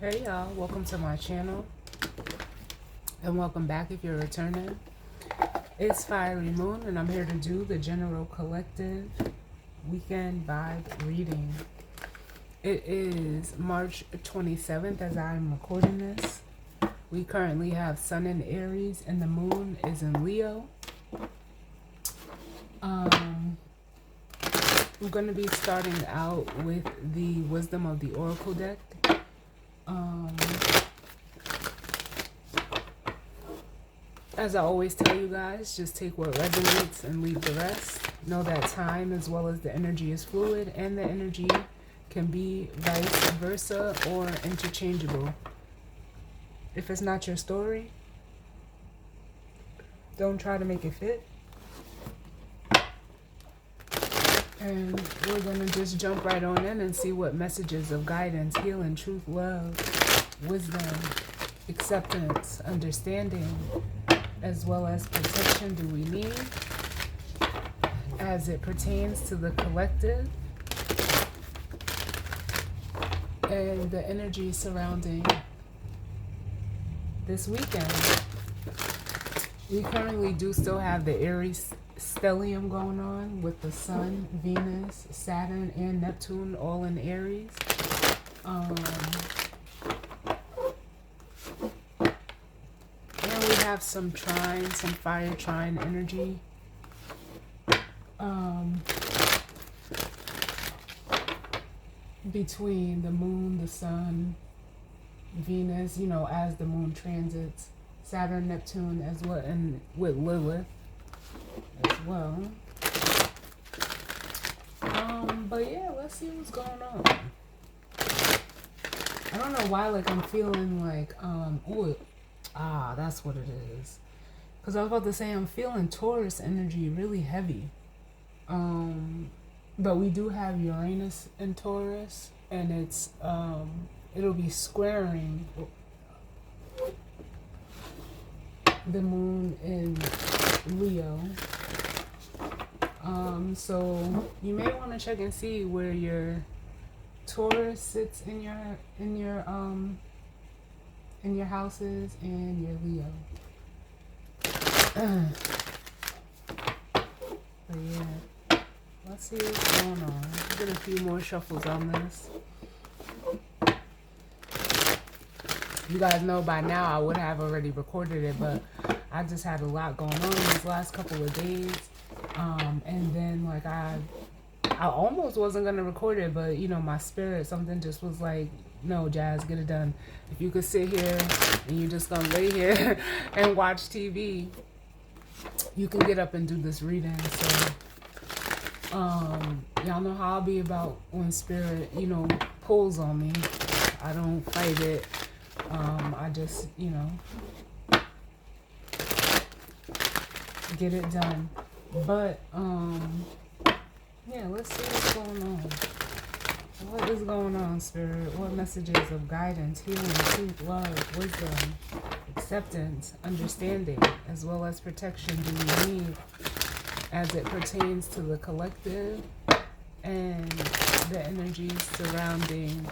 Hey y'all, welcome to my channel and welcome back if you're returning. It's Fiery Moon and I'm here to do the General Collective Weekend Vibe Reading. It is March 27th as I'm recording this. We currently have Sun in Aries and the Moon is in Leo. I'm going to be starting out with the Wisdom of the Oracle deck. As I always tell you guys, just take what resonates and leave the rest. Know that time as well as the energy is fluid and the energy can be vice versa or interchangeable. If it's not your story, don't try to make it fit. And we're going to just jump right on in and see what messages of guidance, healing, truth, love, wisdom, acceptance, understanding, as well as protection do we need as it pertains to the collective and the energy surrounding this weekend. We currently do still have the Aries stellium going on with the Sun, Venus, Saturn, and Neptune all in Aries. And we have some trine, some fire trine energy. Between the Moon, the Sun, Venus, you know, as the Moon transits, Saturn, Neptune, as well, and with Lilith as well. But yeah, let's see what's going on. I don't know why, like, I'm feeling like, that's what it is. Because I was about to say, I'm feeling Taurus energy really heavy. But we do have Uranus in Taurus, and it's, it'll be squaring the Moon in Leo. So you may want to check and see where your Taurus sits in your houses and your Leo. But yeah, let's see what's going on. Get a few more shuffles on this. You guys know by now I would have already recorded it, but I just had a lot going on these last couple of days. And then like I almost wasn't gonna record it, but you know, my spirit, something just was like, no, Jazz, get it done. If you could sit here and you're just gonna lay here and watch TV, you can get up and do this reading. So y'all know how I'll be about when spirit, you know, pulls on me. I don't fight it. I just, you know, get it done. But yeah, let's see what's going on. What is going on, spirit? What messages of guidance, healing, truth, love, wisdom, acceptance, understanding, as well as protection do we need as it pertains to the collective and the energies surrounding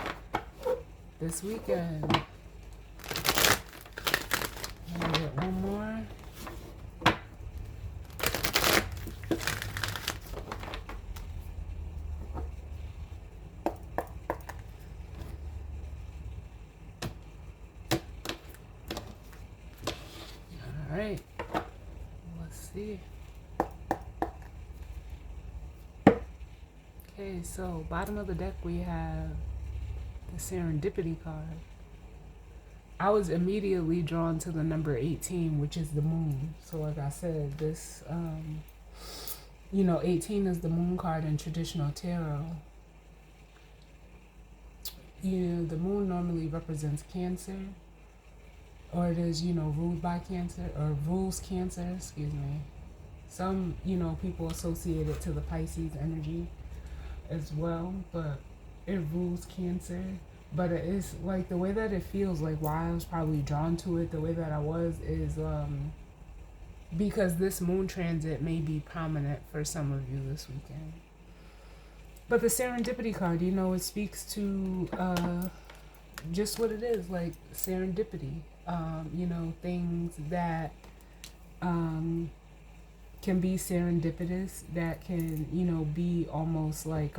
this weekend? I'll get one more. All right, let's see. Okay, so bottom of the deck we have the Serendipity card. I was immediately drawn to the number 18, which is the Moon. So like I said, this, you know, 18 is the Moon card in traditional tarot. You know, the Moon normally represents Cancer, or it is, you know, ruled by Cancer, or rules Cancer, excuse me. Some, you know, people associate it to the Pisces energy as well, but it rules Cancer. But it is like the way that it feels, like why I was probably drawn to it the way that I was is because this Moon transit may be prominent for some of you this weekend. But the Serendipity card, you know, it speaks to just what it is, like serendipity. You know, things that um, can be serendipitous, that can, you know, be almost like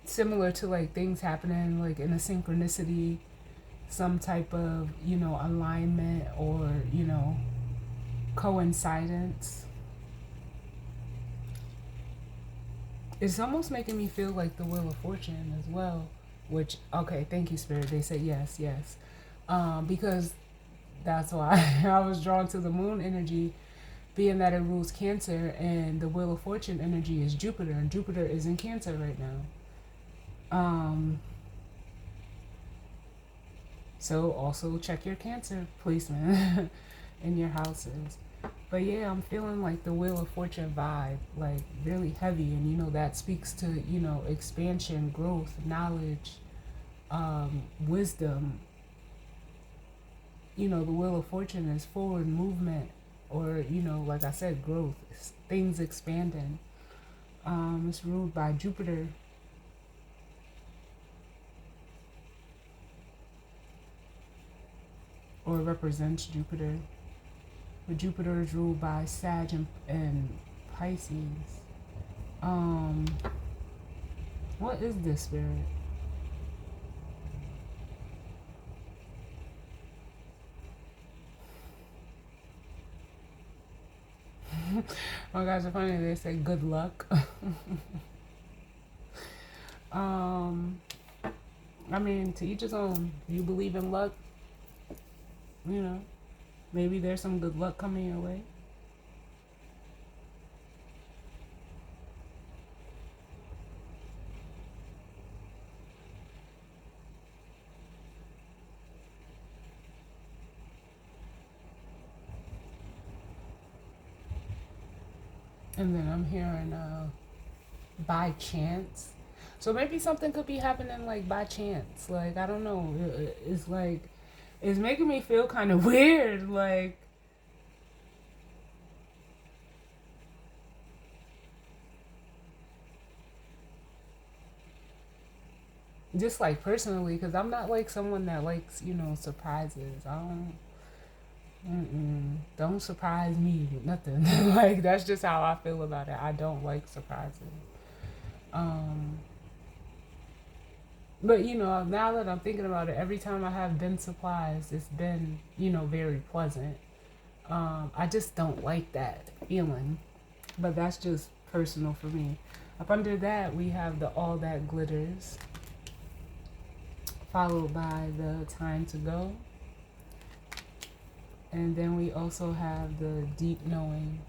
similar to like things happening like in a synchronicity, some type of, you know, alignment or, you know, coincidence. It's almost making me feel like the Wheel of Fortune as well, which, okay, thank you, Spirit. They said yes, yes. Because that's why I was drawn to the moon energy, being that it rules Cancer, and the Wheel of Fortune energy is Jupiter, and Jupiter is in Cancer right now. Um, so also check your Cancer placement in your houses. But yeah, I'm feeling like the Wheel of Fortune vibe, like really heavy, and you know that speaks to, you know, expansion, growth, knowledge, wisdom. You know, the Wheel of Fortune is forward movement, or, you know, like I said, growth, things expanding. It's ruled by Jupiter, or represents Jupiter. But Jupiter is ruled by Sag and Pisces. Um, what is this, Spirit? Oh gosh, it's funny they say good luck. um, I mean, to each his own. You believe in luck, you know, maybe there's some good luck coming your way. And then I'm hearing by chance. So maybe something could be happening like by chance. Like, I don't know. It's like, it's making me feel kind of weird. Like, just like personally, because I'm not like someone that likes, you know, surprises. I don't. Don't surprise me with nothing. Like, that's just how I feel about it. I don't like surprises. Um, but you know, now that I'm thinking about it, every time I have been surprised, it's been, you know, very pleasant. I just don't like that feeling, but that's just personal for me. Up under that, we have the All That Glitters, followed by the Time to Go, and then we also have the Deep Knowing,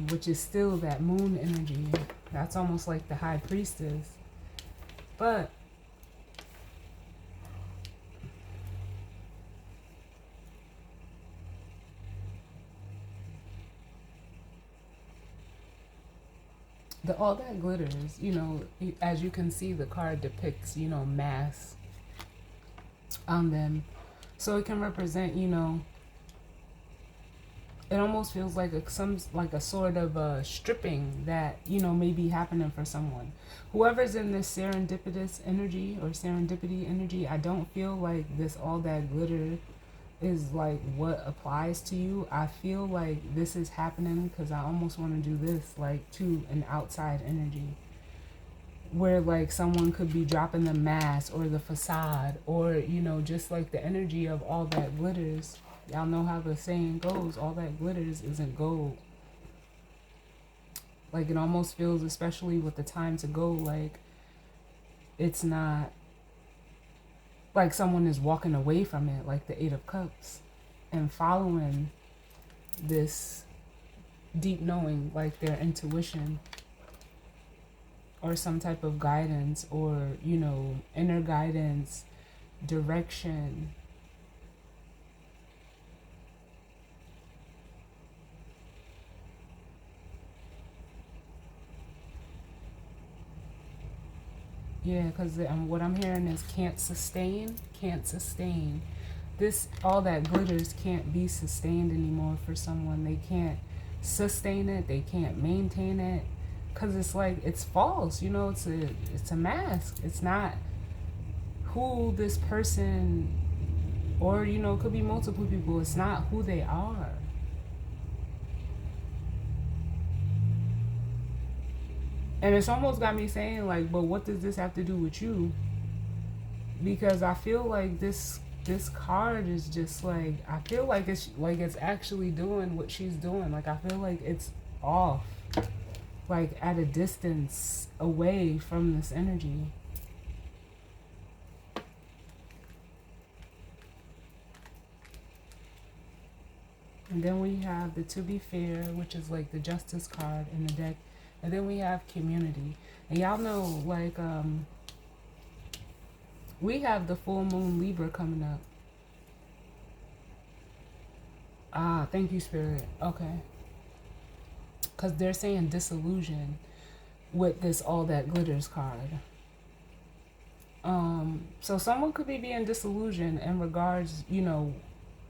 which is still that moon energy. That's almost like the High Priestess. But the All That Glitters, you know, as you can see, the card depicts, you know, mass on them. So it can represent, you know, it almost feels like some like a sort of a stripping that, you know, may be happening for someone, whoever's in this serendipitous energy or serendipity energy. I don't feel like this All That Glitter is like what applies to you. I feel like this is happening because I almost want to do this like to an outside energy, where like someone could be dropping the mask or the facade, or, you know, just like the energy of All That Glitters. Y'all know how the saying goes, all that glitters isn't gold. Like, it almost feels, especially with the Time to Go, like it's not, like someone is walking away from it, like the Eight of Cups, and following this deep knowing, like their intuition or some type of guidance, or, you know, inner guidance, direction. Yeah, because what I'm hearing is can't sustain, can't sustain. this, all that glitters can't be sustained anymore for someone. They can't sustain it, they can't maintain it, because it's like, it's false, you know. It's a mask. It's not who this person, or you know, it could be multiple people. It's not who they are. And it's almost got me saying like, but what does this have to do with you? Because I feel like this card is just like, I feel like it's actually doing what she's doing. Like I feel like it's off, like at a distance away from this energy. And then we have the To Be Fair, which is like the Justice card in the deck. And then we have Community. And y'all know, like, we have the full moon Libra coming up. Ah, thank you, Spirit. Okay. Because they're saying disillusion with this All That Glitters card. So someone could be being disillusioned in regards, you know,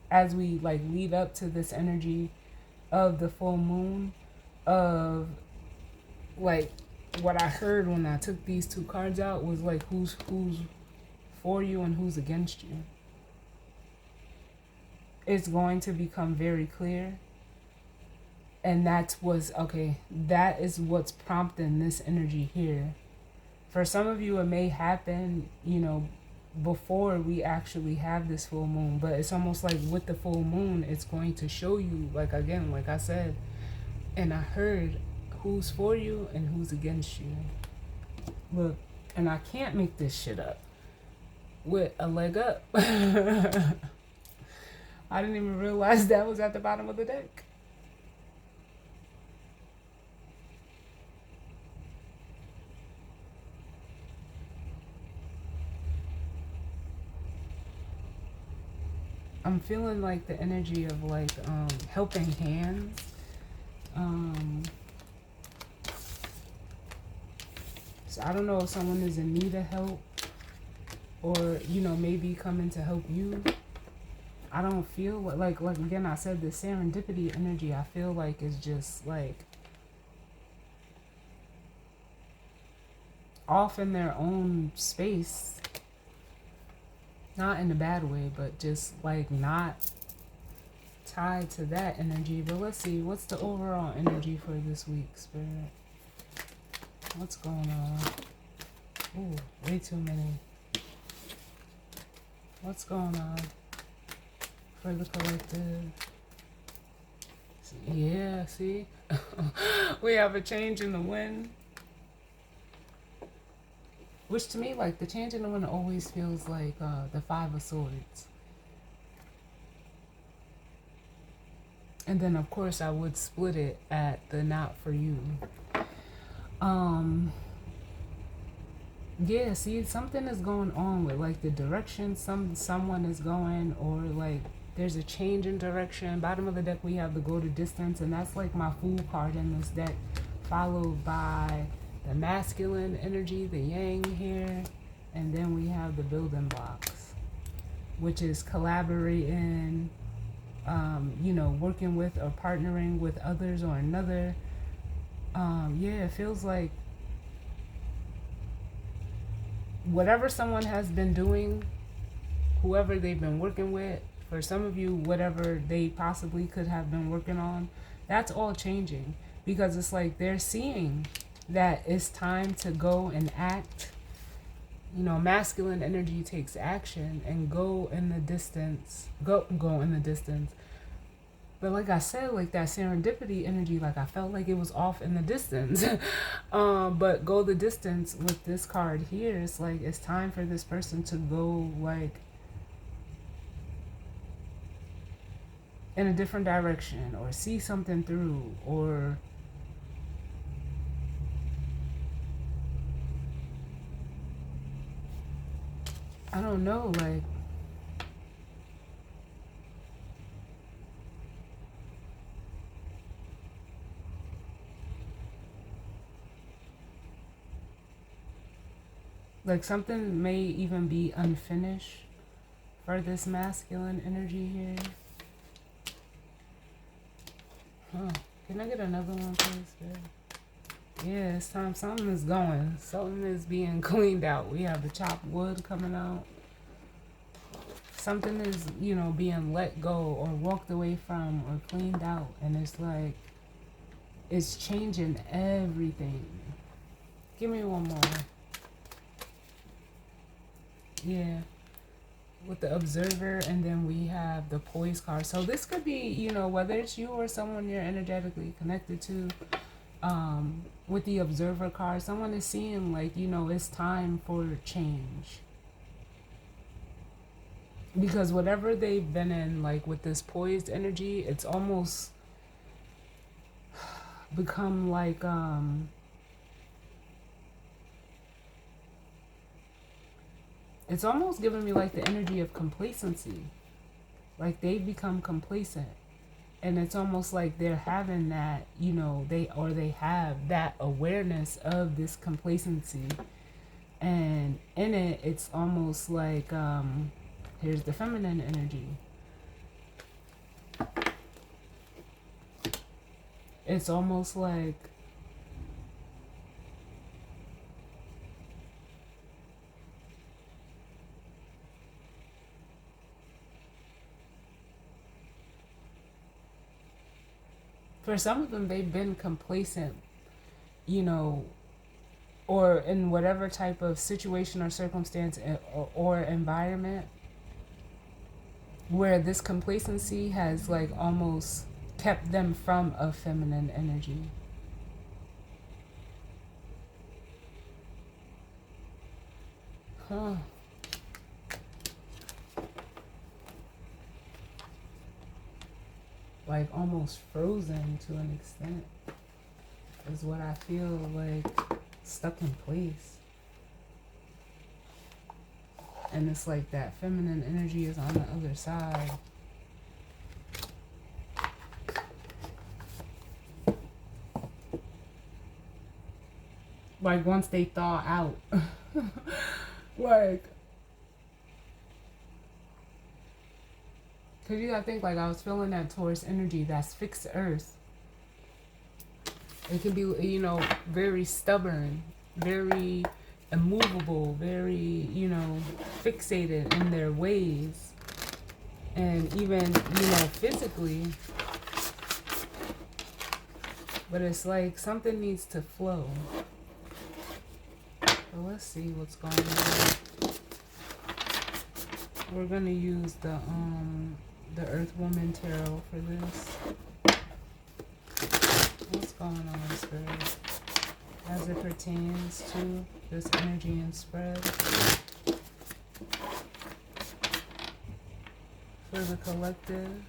as we like lead up to this energy of the full moon, of like what I heard when I took these two cards out was like who's for you and who's against you. It's going to become very clear. And that is what's prompting this energy here. For some of you, it may happen, you know, before we actually have this full moon. But it's almost like with the full moon, it's going to show you, like, again, like I said, and I heard who's for you and who's against you. Look, and I can't make this shit up with a leg up. I didn't even realize that was at the bottom of the deck. I'm feeling like the energy of like helping hands. So I don't know if someone is in need of help, or you know, maybe coming to help you. I don't feel like again, I said the serendipity energy, I feel like is just like off in their own space. Not in a bad way, but just like not tied to that energy. But let's see, what's the overall energy for this week, Spirit? What's going on? Ooh, way too many. What's going on for the collective? Yeah, see? We have a change in the wind. Which to me, like, the change in the wind always feels like the Five of Swords. And then, of course, I would split it at the Not For You. Yeah, see, something is going on with, like, the direction someone is going, or, like, there's a change in direction. Bottom of the deck, we have the Go to Distance, and that's, like, my Fool card in this deck, followed by the masculine energy, the yang here, and then we have the Building Blocks, which is collaborating, you know, working with or partnering with others or another. Yeah, it feels like whatever someone has been doing, whoever they've been working with, for some of you, whatever they possibly could have been working on, that's all changing, because it's like they're seeing that it's time to go and act. You know, masculine energy takes action and go in the distance. Go in the distance. But like I said, like that serendipity energy, like I felt like it was off in the distance. But go the distance with this card here. It's like it's time for this person to go like in a different direction, or see something through, or I don't know, like something may even be unfinished for this masculine energy here. Huh. Can I get another one, please, babe? Yeah, it's time. Something is going. Something is being cleaned out. We have the chopped wood coming out. Something is, you know, being let go or walked away from or cleaned out. And it's like, it's changing everything. Give me one more. Yeah. With the observer, and then we have the poise card. So this could be, you know, whether it's you or someone you're energetically connected to. With the observer card, someone is seeing like, you know, it's time for change. Because whatever they've been in, like with this poised energy, it's almost become like it's almost giving me like the energy of complacency. Like they've become complacent. And it's almost like they're having that, you know, they have that awareness of this complacency. And in it, it's almost like here's the feminine energy. It's almost like for some of them, they've been complacent, you know, or in whatever type of situation or circumstance or environment where this complacency has like almost kept them from a feminine energy. Huh. Like almost frozen to an extent is what I feel, like stuck in place. And it's like that feminine energy is on the other side. Like once they thaw out. Like, because you gotta think, like I was feeling that Taurus energy, that's fixed earth. It can be, you know, very stubborn, very immovable, very, you know, fixated in their ways. And even, you know, physically. But it's like something needs to flow. So let's see what's going on. We're gonna use the Earth Woman Tarot for this. What's going on, Spirit? As it pertains to this energy and spread. For the collective.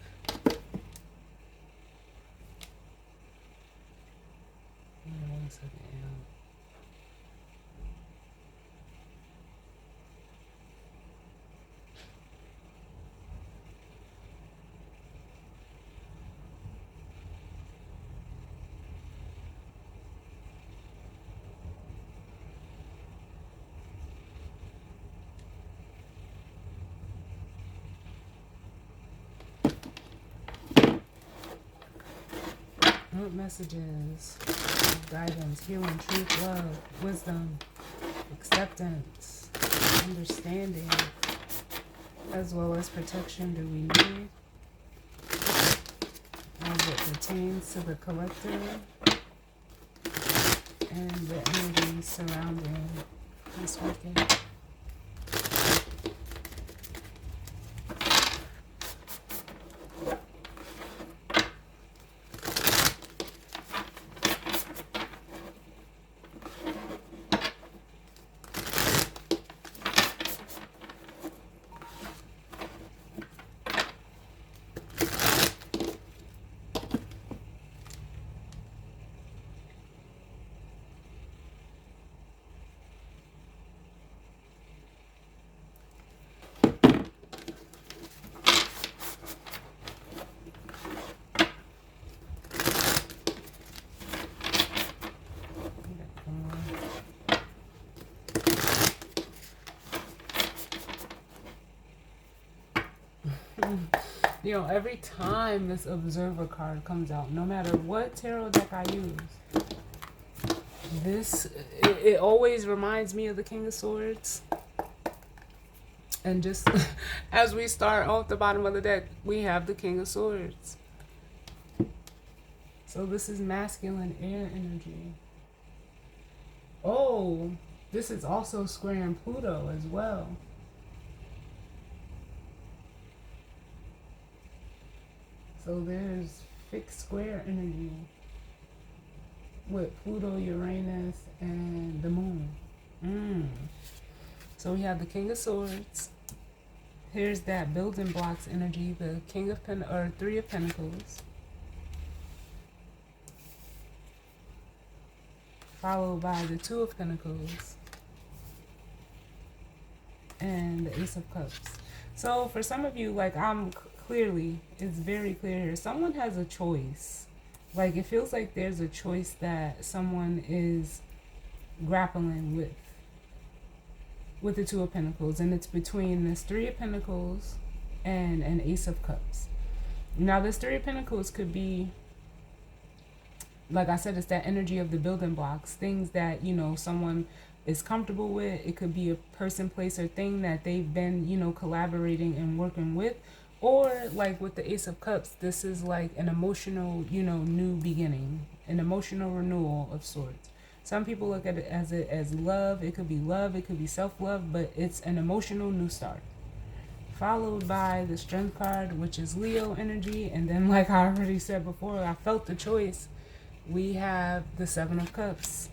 One second. What messages, guidance, healing, truth, love, wisdom, acceptance, understanding, as well as protection do we need as it pertains to the collective and the energy surrounding this weekend? You know, every time this observer card comes out, no matter what tarot deck I use, it always reminds me of the King of Swords. And just as we start off the bottom of the deck, we have the King of Swords. So this is masculine air energy. Oh, this is also squaring Pluto as well. So there's fixed square energy with Pluto, Uranus, and the moon. So we have the King of Swords. Here's that building blocks energy, the Three of Pentacles. Followed by the Two of Pentacles. And the Ace of Cups. So for some of you, like it's very clear here. Someone has a choice. Like it feels like there's a choice that someone is grappling with the Two of Pentacles. And it's between this Three of Pentacles and an Ace of Cups. Now this Three of Pentacles could be, like I said, it's that energy of the building blocks. Things that, you know, someone is comfortable with. It could be a person, place, or thing that they've been, you know, collaborating and working with. Or like with the Ace of Cups, this is like an emotional, you know, new beginning, an emotional renewal of sorts. Some people look at it as love. It could be self-love, but it's an emotional new start. Followed by the Strength card, which is Leo energy. And then, like I already said before, I felt the choice. We have the Seven of Cups.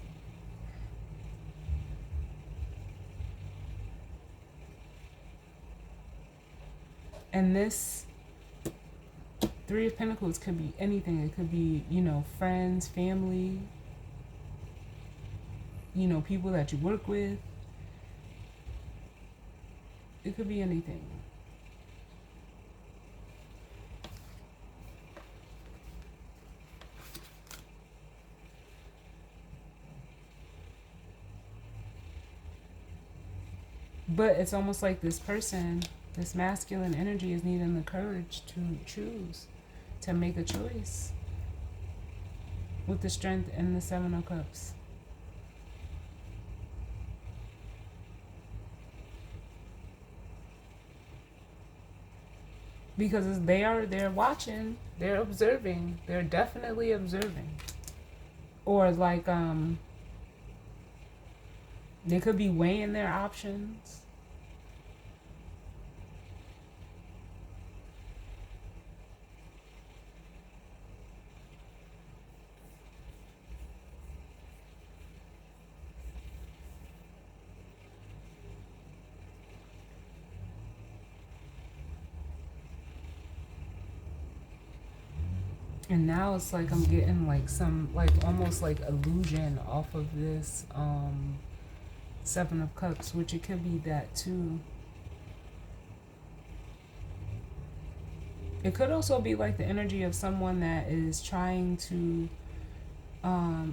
And this Three of Pentacles could be anything. It could be, you know, friends, family, you know, people that you work with. It could be anything. But it's almost like this person, this masculine energy, is needing the courage to choose, to make a choice with the Strength and the Seven of Cups. Because they're watching, they're observing, they're definitely observing. Or like, they could be weighing their options. And now it's like I'm getting like some, like almost like illusion off of this Seven of Cups, which it could be that too. It could also be like the energy of someone that is trying to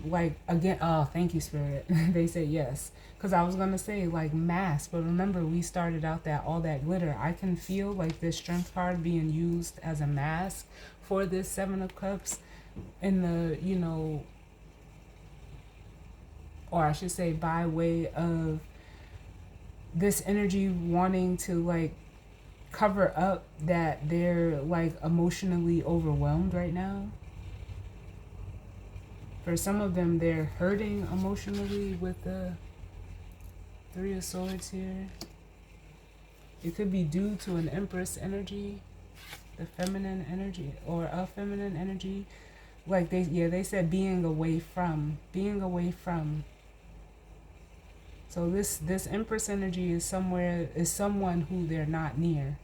like, again, oh, thank you, Spirit. They said yes. Because I was going to say like mask, but remember we started out that all that glitter. I can feel like this Strength card being used as a mask for this Seven of Cups in the, you know, or I should say by way of this energy wanting to like cover up that they're like emotionally overwhelmed right now. For some of them, they're hurting emotionally with the Three of Swords here. It could be due to an Empress energy, the feminine energy, or a feminine energy. Like they said being away from. So this Empress energy is someone who they're not near.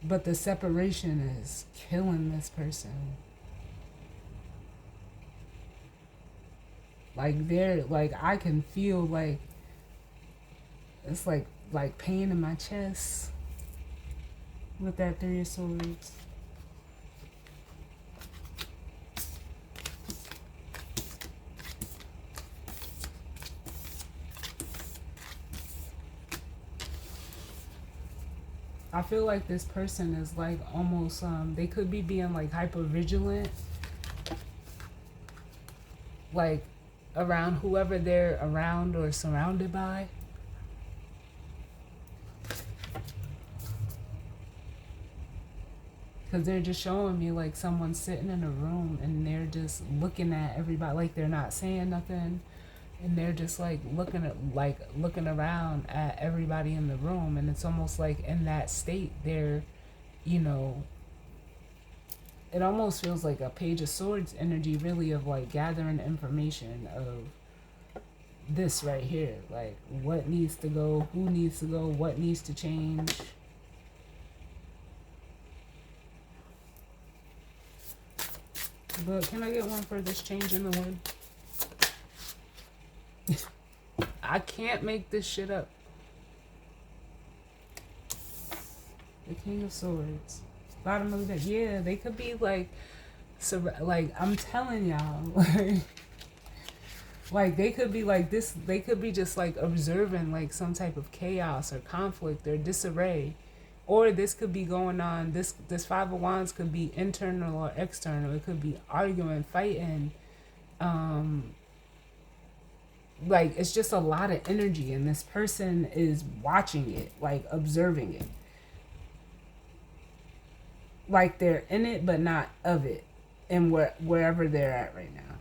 But the separation is killing this person. Like I can feel like it's like pain in my chest with that Three of Swords. I feel like this person is like almost they could be being like hyper vigilant, like around whoever they're around or surrounded by. Because they're just showing me like someone sitting in a room and they're just looking at everybody, like they're not saying nothing, and they're just like looking around at everybody in the room, and it's almost like in that state they're, you know, it almost feels like a Page of Swords energy, really, of like gathering information of this right here, like what needs to go, who needs to go, what needs to change. But can I get one for this change in the wood? I can't make this shit up. The King of Swords. Bottom of the deck. Yeah, they could be like, so, like I'm telling y'all, like they could be like this. They could be just like observing like some type of chaos or conflict or disarray, or this could be going on. This Five of Wands could be internal or external. It could be arguing, fighting. Like it's just a lot of energy, and this person is watching it, like observing it. Like they're in it but not of it, and wherever they're at right now.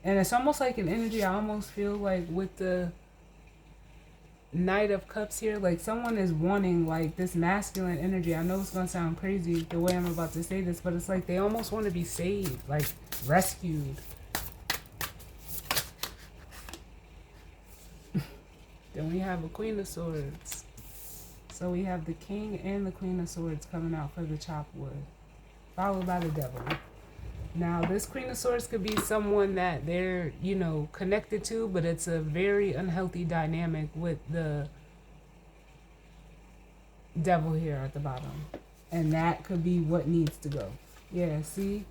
And it's almost like an energy I almost feel like with the Knight of Cups here, like someone is wanting like this masculine energy. I know it's gonna sound crazy the way I'm about to say this, but it's like they almost want to be saved, like rescued. Then we have a Queen of Swords. So we have the King and the Queen of Swords coming out for the chopped wood, followed by the Devil. Now, this Queen of Swords could be someone that they're, you know, connected to, but it's a very unhealthy dynamic with the Devil here at the bottom. And that could be what needs to go. Yeah, see?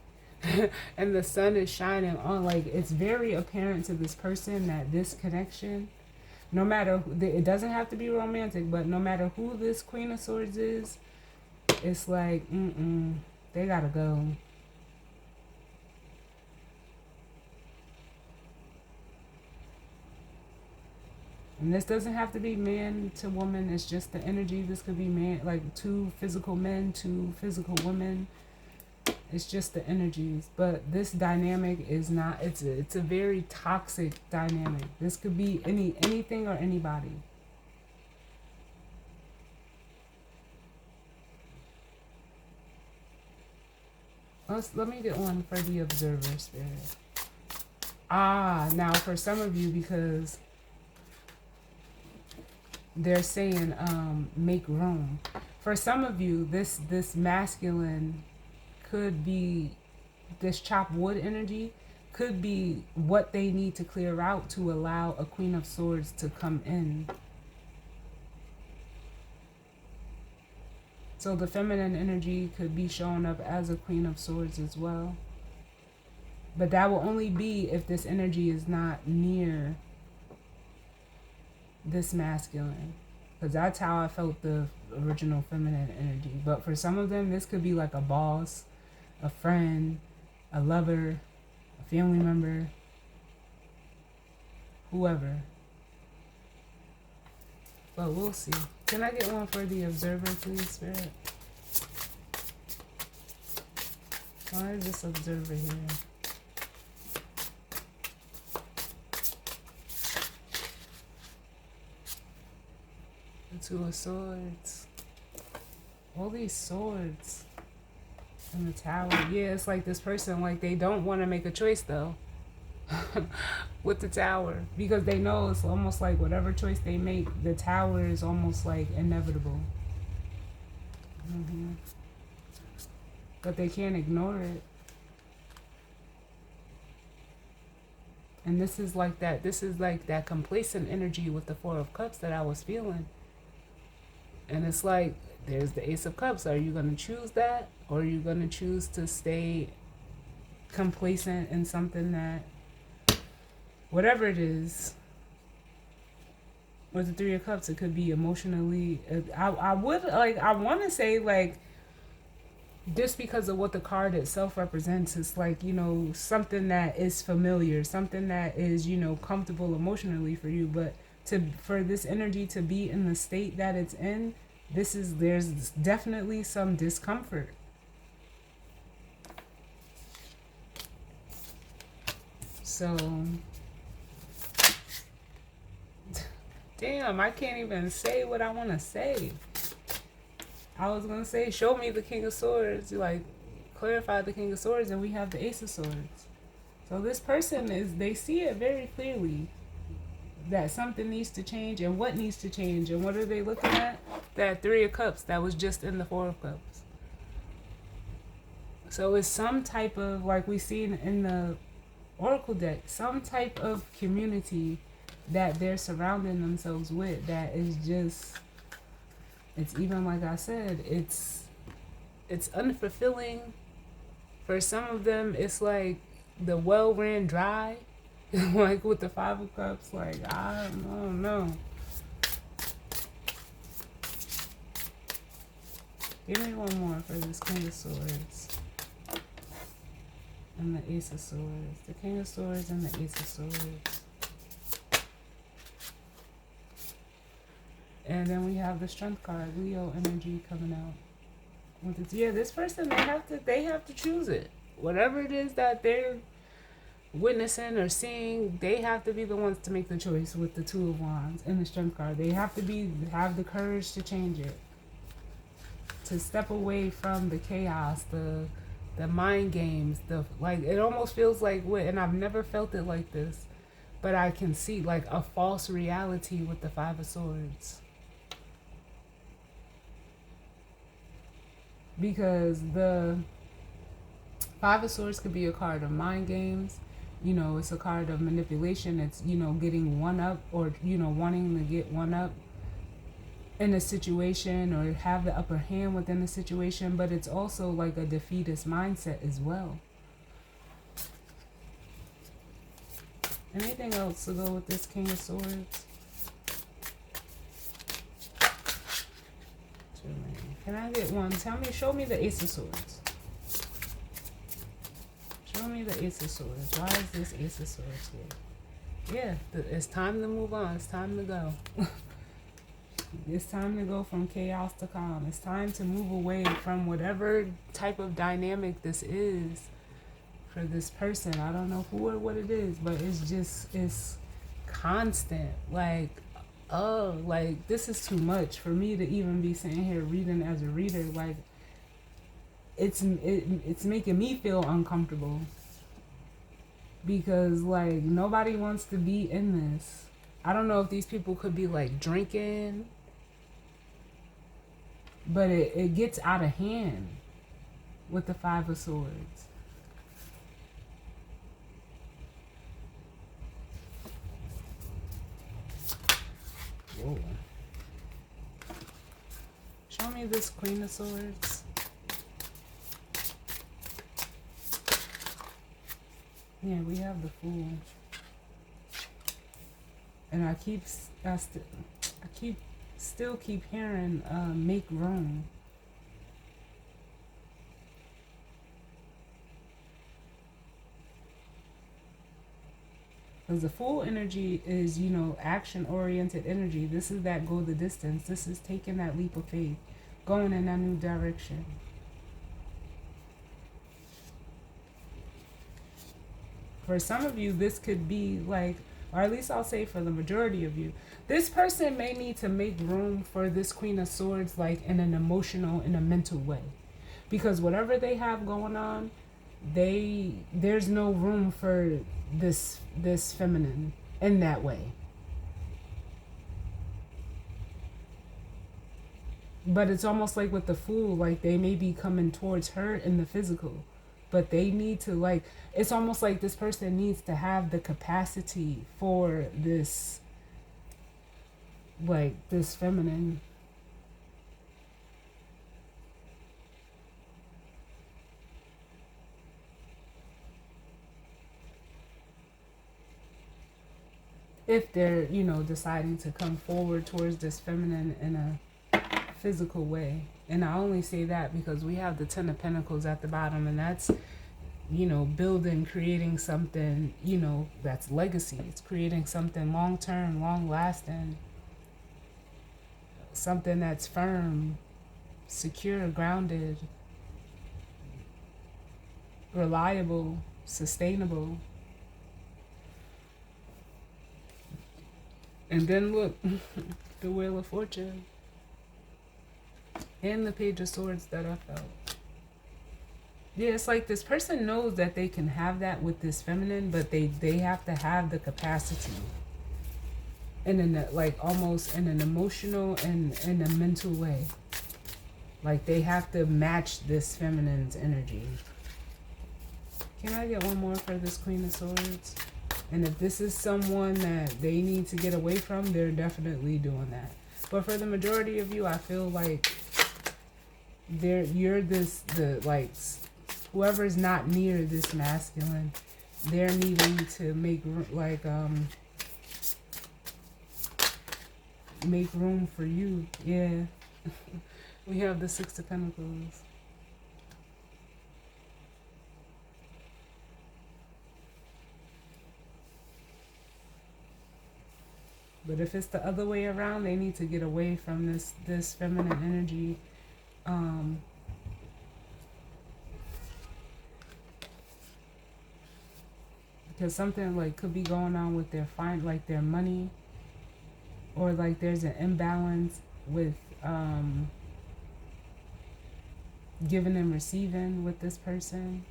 And the sun is shining on, like, it's very apparent to this person that this connection, no matter, it doesn't have to be romantic, but no matter who this Queen of Swords is, it's like, they gotta go. And this doesn't have to be man to woman. It's just the energy. This could be man, like two physical men, two physical women. It's just the energies. But this dynamic is not, it's a very toxic dynamic. This could be anything or anybody. Let me get one for the Observer Spirit. Now for some of you, because they're saying make room. For some of you, this masculine could be, this chopped wood energy could be what they need to clear out to allow a Queen of Swords to come in. So the feminine energy could be showing up as a Queen of Swords as well. But that will only be if this energy is not near this masculine, because that's how I felt the original feminine energy. But for some of them, this could be like a boss, a friend, a lover, a family member, whoever. But we'll see. Can I get one for the Observer, please, Spirit? Why is this Observer here? Two of Swords. All these swords. And the Tower. Yeah, it's like this person, like they don't want to make a choice though. With the Tower. Because they know it's almost like whatever choice they make, the Tower is almost like inevitable. But they can't ignore it. And this is like that complacent energy with the Four of Cups that I was feeling. And it's like, there's the Ace of Cups. Are you going to choose that? Or are you going to choose to stay complacent in something that, whatever it is, With the Three of Cups, it could be emotionally. I would like. I want to say like just because of what the card itself represents, it's like, something that is familiar, something that is, comfortable emotionally for you. But for this energy to be in the state that it's in, there's definitely some discomfort. So damn, I can't even say what I want to say. I was gonna say, show me the King of Swords, like clarify the King of Swords, and we have the Ace of Swords. So this person they see it very clearly that something needs to change, and what needs to change, and what are they looking at? That Three of Cups that was just in the Four of Cups. So it's some type of, like we see in the Oracle deck, some type of community that they're surrounding themselves with that is just, it's even like I said, it's unfulfilling. For some of them, it's like the well ran dry. Like with the Five of Cups, like I don't know. Give me one more for this King of Swords and the Ace of Swords. The King of Swords and the Ace of Swords. And then we have the Strength card, Leo energy coming out. This person, they have to choose it. Whatever it is that they're witnessing or seeing, they have to be the ones to make the choice with the Two of Wands and the Strength card. They have to have the courage to change it, to step away from the chaos, the mind games, like it almost feels like and I've never felt it like this, but I can see like a false reality with the Five of Swords. Because the Five of Swords could be a card of mind games. It's a card of manipulation. It's, getting one up, or, wanting to get one up in a situation or have the upper hand within the situation. But it's also like a defeatist mindset as well. Anything else to go with this King of Swords? Can I get one? Show me the Ace of Swords. Show me the Ace of Swords. Why is this Ace of Swords here? Yeah, it's time to move on. It's time to go. It's time to go from chaos to calm. It's time to move away from whatever type of dynamic this is for this person. I don't know who or what it is, but it's constant. Like, this is too much for me to even be sitting here reading as a reader. Like, it's making me feel uncomfortable, because like nobody wants to be in this. I don't know if these people could be like drinking, but it gets out of hand with the Five of Swords. Whoa. Show me this Queen of Swords. Yeah, we have the Fool. And I still keep hearing make room. Because the Fool energy is, action-oriented energy. This is that go the distance. This is taking that leap of faith, going in that new direction. For some of you, this could be like, or at least I'll say for the majority of you, this person may need to make room for this Queen of Swords, like in an emotional, in a mental way. Because whatever they have going on, there's no room for this feminine in that way. But it's almost like with the Fool, like they may be coming towards her in the physical, but they need to, like, it's almost like this person needs to have the capacity for this, like, this feminine. if they're, you know, deciding to come forward towards this feminine in a physical way. And I only say that because we have the Ten of Pentacles at the bottom, and that's, you know, building, creating something, you know, that's legacy. It's creating something long term, long lasting, something that's firm, secure, grounded, reliable, sustainable. And then look, the Wheel of Fortune and the Page of Swords that I felt. Yeah, it's like this person knows that they can have that with this feminine, but they have to have the capacity. And in a, like almost in an emotional and in a mental way. Like they have to match this feminine's energy. Can I get one more for this Queen of Swords? And if this is someone that they need to get away from, they're definitely doing that. But for the majority of you, I feel like you're this, the like, whoever's not near this masculine, they're needing to make like make room for you. Yeah. We have the Six of Pentacles. But if it's the other way around, they need to get away from this feminine energy. Because something like could be going on with their like their money, or like there's an imbalance with giving and receiving with this person.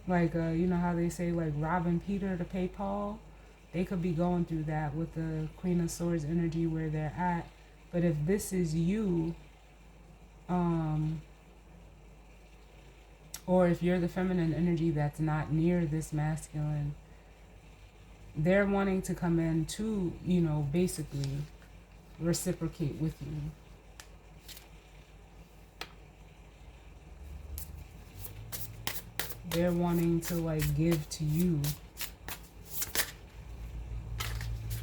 Like, you know how they say, like, robbing Peter to pay Paul? They could be going through that with the Queen of Swords energy where they're at. But if this is you, or if you're the feminine energy that's not near this masculine, they're wanting to come in to, you know, basically reciprocate with you. They're wanting to like give to you.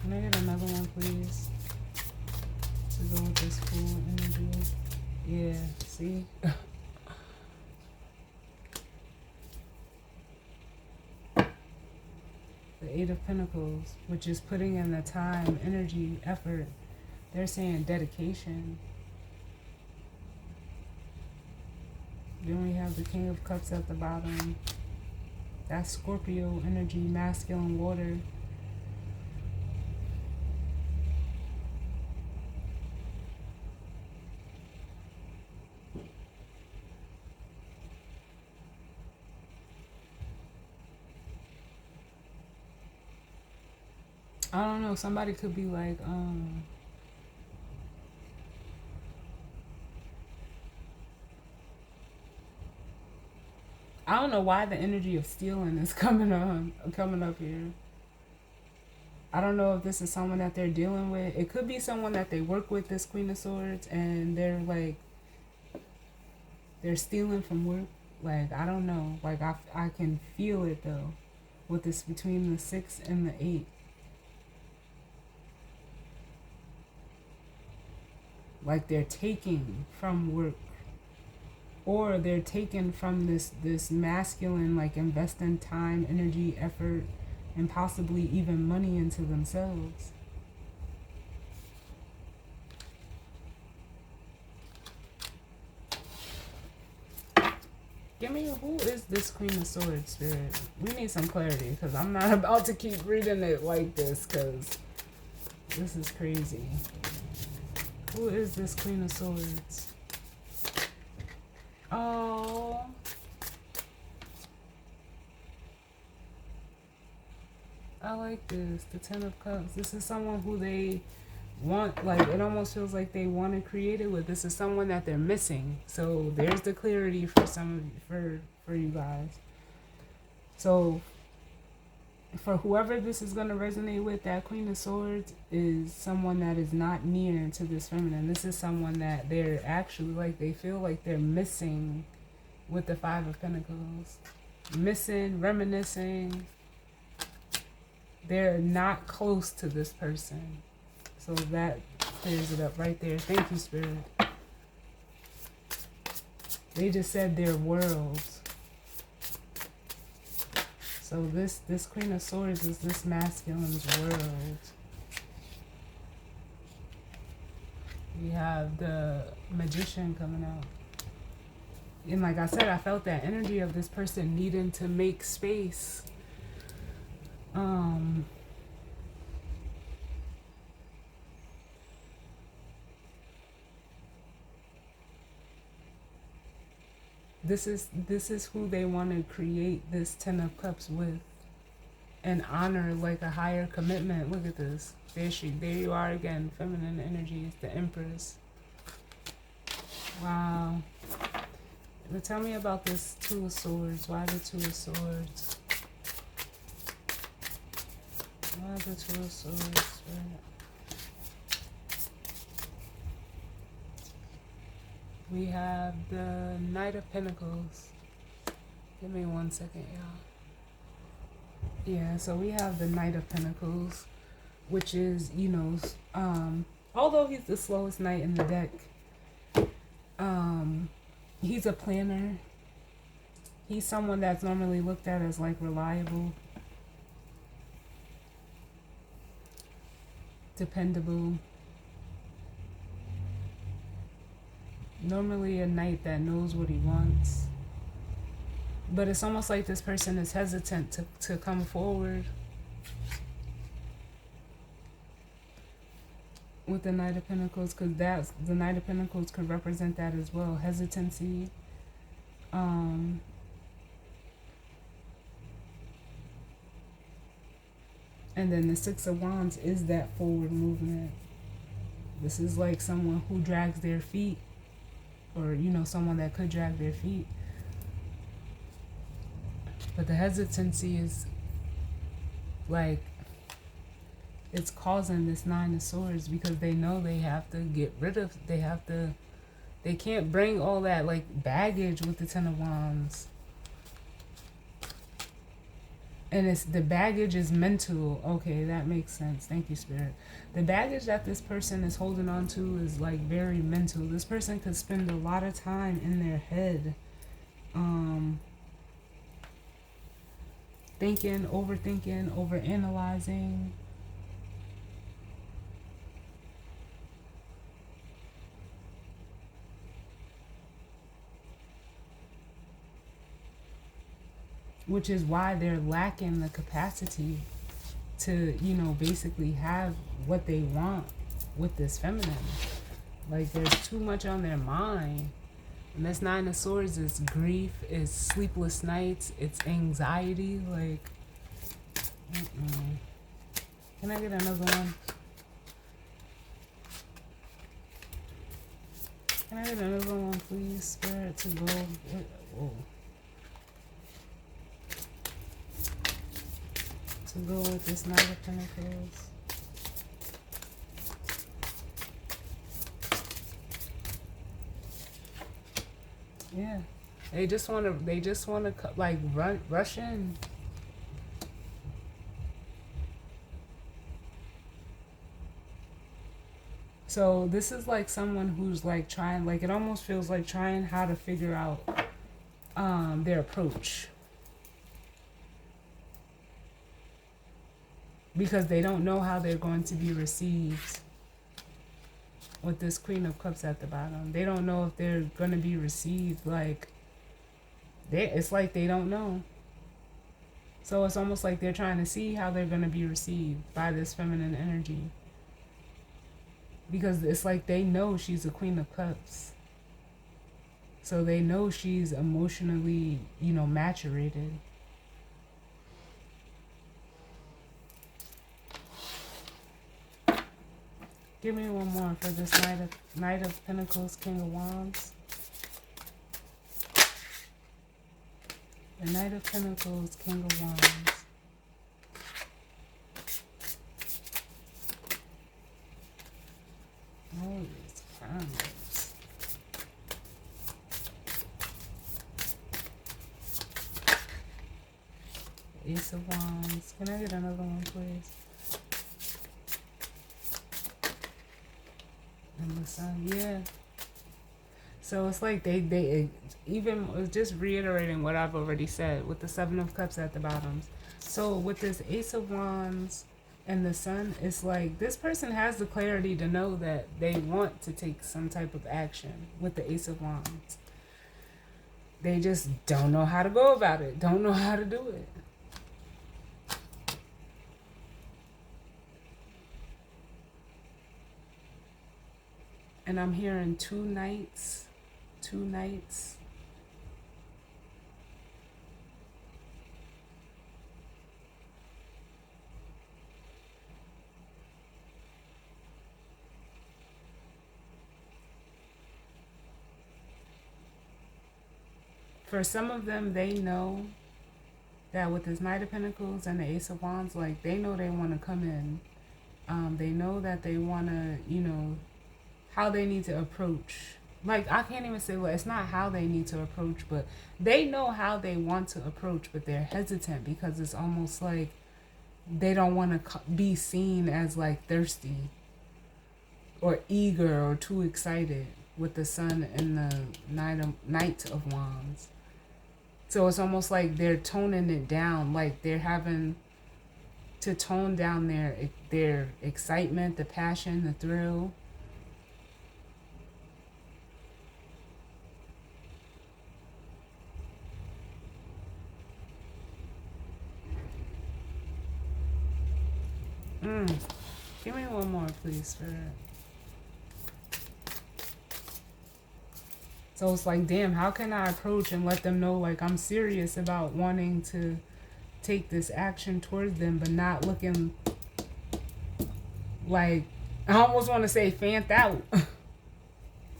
Can I get another one, please? To go with this full energy. Yeah, see? The Eight of Pentacles, which is putting in the time, energy, effort. They're saying dedication. Then we have the King of Cups at the bottom. That's Scorpio energy, masculine water. I don't know, somebody could be like, I don't know why the energy of stealing is coming up here. I don't know if this is someone that they're dealing with. It could be someone that they work with, this Queen of Swords, and they're like, they're stealing from work. Like, I don't know. Like, I can feel it though, with this between the 6 and the 8. Like they're taking from work, or they're taken from this masculine, like investing time, energy, effort, and possibly even money into themselves. Give me, who is this Queen of Swords, Spirit? We need some clarity, because I'm not about to keep reading it like this, because this is crazy. Who is this Queen of Swords? Oh. I like this. The Ten of Cups. This is someone who they want, like, it almost feels like they want to create it with. This is someone that they're missing. So there's the clarity for some of for you guys. So for whoever this is going to resonate with, that Queen of Swords is someone that is not near to this feminine. This is someone that they're actually, like, they feel like they're missing with the Five of Pentacles. Missing, reminiscing. They're not close to this person. So that clears it up right there. Thank you, Spirit. They just said their worlds. So this Queen of Swords is this masculine's world. We have the Magician coming out. And like I said, I felt that energy of this person needing to make space. This is who they want to create this Ten of Cups with, and honor like a higher commitment. Look at this. There you are again. Feminine energy is the Empress. Wow. But tell me about this Two of Swords. Why the Two of Swords? Why the Two of Swords? We have the Knight of Pentacles. Give me 1 second, y'all. Yeah, so we have the Knight of Pentacles, which is, you know, although he's the slowest knight in the deck, he's a planner. He's someone that's normally looked at as like reliable, dependable. Normally a knight that knows what he wants. But it's almost like this person is hesitant to come forward with the Knight of Pentacles, because that's the Knight of Pentacles could represent that as well. Hesitancy. And then the Six of Wands is that forward movement. This is like someone who drags their feet, or, you know, someone that could drag their feet. But the hesitancy is like, it's causing this Nine of Swords, because they know they have to get rid of, they can't bring all that like baggage with the Ten of Wands. And it's, the baggage is mental. Okay, that makes sense. Thank you, Spirit. The baggage that this person is holding on to is like very mental. This person could spend a lot of time in their head, thinking, overthinking, overanalyzing. Which is why they're lacking the capacity to, you know, basically have what they want with this feminine. Like, there's too much on their mind. And this Nine of Swords is grief, is sleepless nights, it's anxiety. Like, can I get another one? Can I get another one, please, Spirit, to go? Whoa. To go with this Knight of Pentacles. Yeah, they just want to like rush in. So this is like someone who's like trying, like, it almost feels like trying how to figure out their approach, because they don't know how they're going to be received with this Queen of Cups at the bottom. They don't know if they're going to be received, like, it's like they don't know. So it's almost like they're trying to see how they're going to be received by this feminine energy, because it's like they know she's a Queen of Cups. So they know she's emotionally, you know, maturated. Give me one more for this Knight of Pentacles, King of Wands. The Knight of Pentacles, King of Wands. Oh, these candles. Ace of Wands. Can I get another one, please? And the Sun, yeah. So it's like they even just reiterating what I've already said with the Seven of Cups at the bottoms. So with this Ace of Wands and the Sun, it's like this person has the clarity to know that they want to take some type of action with the Ace of Wands. They just don't know how to go about it, don't know how to do it. And I'm hearing two nights. For some of them, they know that with this Knight of Pentacles and the Ace of Wands, like they know they want to come in. They know that they want to, how they need to approach. Like, I can't even say, well, it's not how they need to approach, but they know how they want to approach, but they're hesitant because it's almost like they don't want to be seen as like thirsty or eager or too excited with the Sun and the Knight of Wands. So it's almost like they're toning it down, like they're having to tone down their excitement, the passion, the thrill. Give me one more, please, Spirit. So it's like, damn, how can I approach and let them know, like, I'm serious about wanting to take this action towards them, but not looking like, I almost want to say fanned out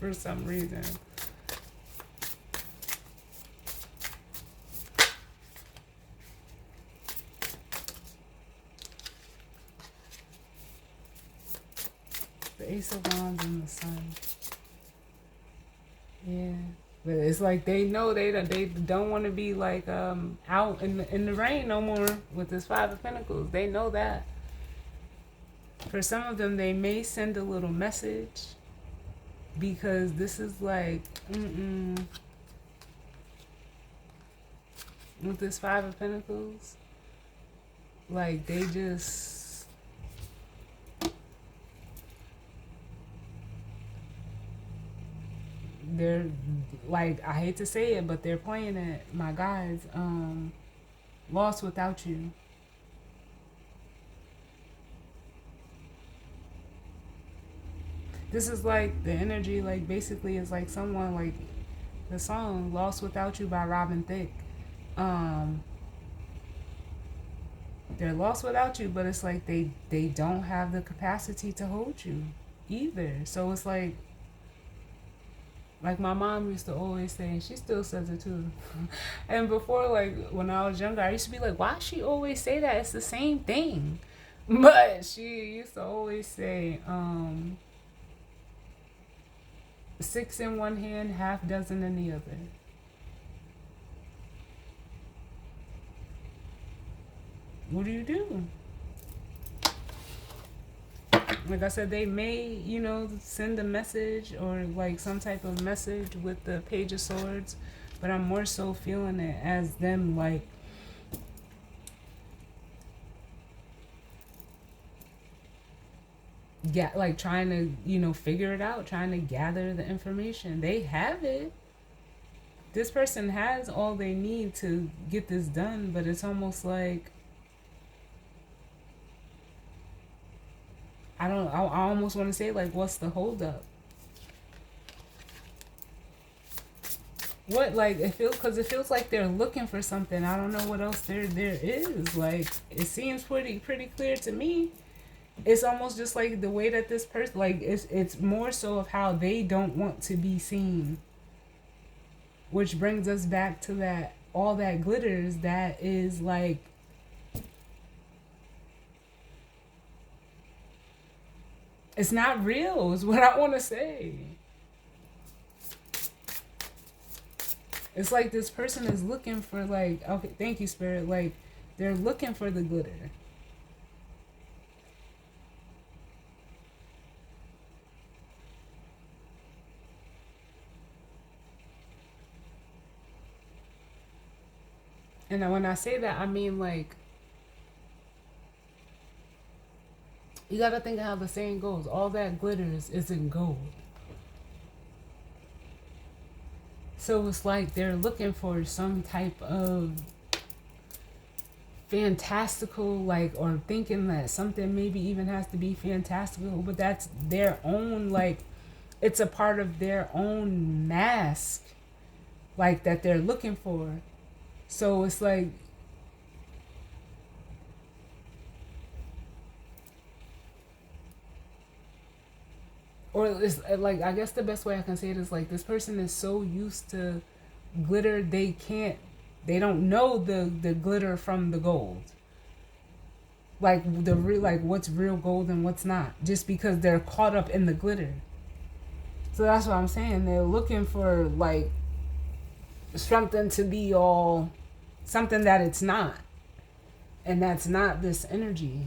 for some reason. The Ace of Wands and the Sun. Yeah. But it's like they know they don't want to be like out in the rain no more with this Five of Pentacles. They know that. For some of them, they may send a little message because this is like, with this Five of Pentacles, like they just, they're like, I hate to say it, but they're playing it, my guys, lost without you. This is like the energy, like basically is like someone, like the song Lost Without You by Robin Thicke. They're lost without you, but it's like they don't have the capacity to hold you either. So it's like my mom used to always say, and she still says it too. And before, like when I was younger, I used to be like, why she always say that? It's the same thing. But she used to always say, 6 in one hand, half dozen in the other. What do you do? Like I said, they may, send a message or like some type of message with the Page of Swords, but I'm more so feeling it as them like trying to, figure it out, trying to gather the information. They have it. This person has all they need to get this done, but it's almost like, I almost want to say, like, what's the holdup? What, like, it feels like they're looking for something. I don't know what else there is. Like, it seems pretty clear to me. It's almost just like the way that this person, like, it's more so of how they don't want to be seen. Which brings us back to that, all that glitters, that is like, it's not real, is what I want to say. It's like this person is looking for, like, okay, thank you, Spirit, like, They're looking for the glitter. And when I say that, I mean like you gotta think of how the saying goes. All that glitters isn't gold. So it's like they're looking for some type of fantastical, like, or thinking that something maybe even has to be fantastical, but that's their own, like, it's a part of their own mask, like, that they're looking for. So it's like, or it's like, I guess the best way I can say it is like this person is so used to glitter, they don't know the glitter from the gold, like the real, like what's real gold and what's not, just because they're caught up in the glitter. So that's what I'm saying. They're looking for like something to be all, something that it's not, and that's not this energy.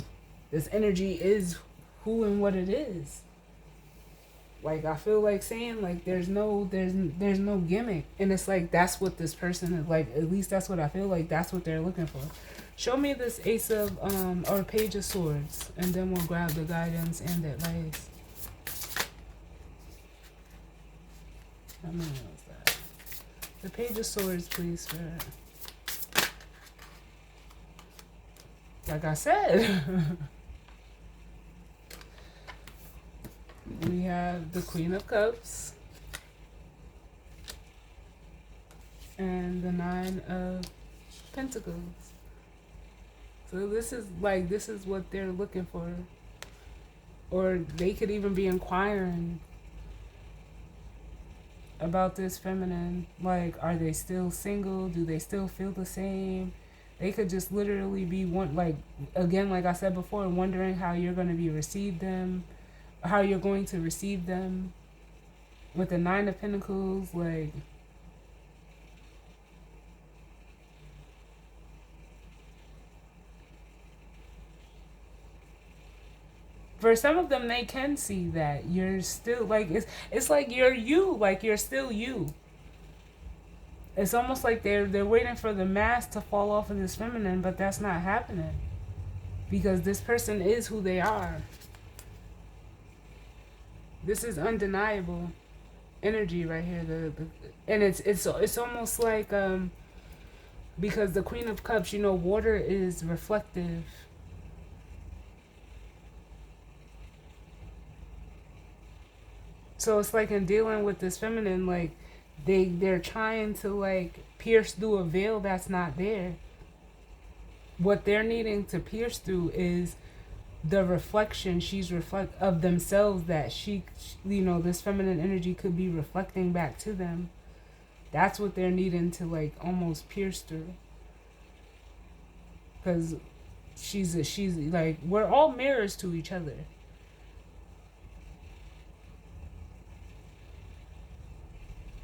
This energy is who and what it is. Like I feel like saying like there's no gimmick, and it's like that's what this person is like. At least that's what I feel like. That's what they're looking for. Show me this ace of or page of swords, and then we'll grab the guidance and the advice. How many was that? The page of swords, please, sir. Like I said, we have the Queen of Cups and the Nine of Pentacles. So this is what they're looking for. Or they could even be inquiring about this feminine. Like, are they still single? Do they still feel the same? They could just literally be again, like I said before, wondering how you're going to how you're going to receive them. With the Nine of Pentacles, like, for some of them, they can see that you're still like, it's like you're still you. It's almost like they're waiting for the mask to fall off of this feminine, but that's not happening because this person is who they are. This is undeniable energy right here. And it's almost like because the Queen of Cups, water is reflective. So it's like in dealing with this feminine, like they're trying to like pierce through a veil that's not there. What they're needing to pierce through is the reflection of themselves that this feminine energy could be reflecting back to them. That's what they're needing to like almost pierce through. Because she's like, we're all mirrors to each other.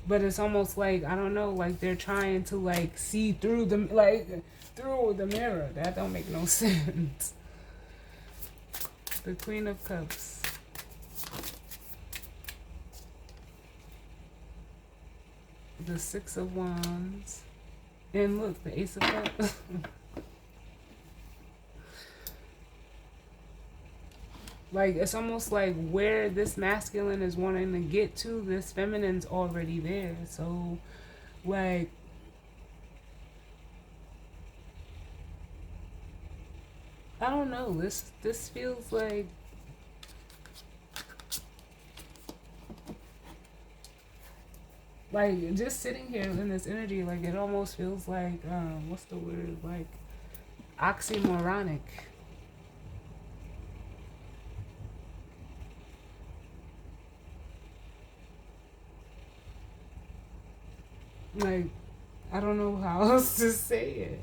But it's almost like, I don't know, like they're trying to like see through through the mirror. That don't make no sense. The Queen of Cups. The Six of Wands. And look, the Ace of Cups. Like, it's almost like where this masculine is wanting to get to, this feminine's already there. So, like, I don't know. This feels like just sitting here in this energy, like it almost feels like what's the word? Like oxymoronic. Like, I don't know how else to say it.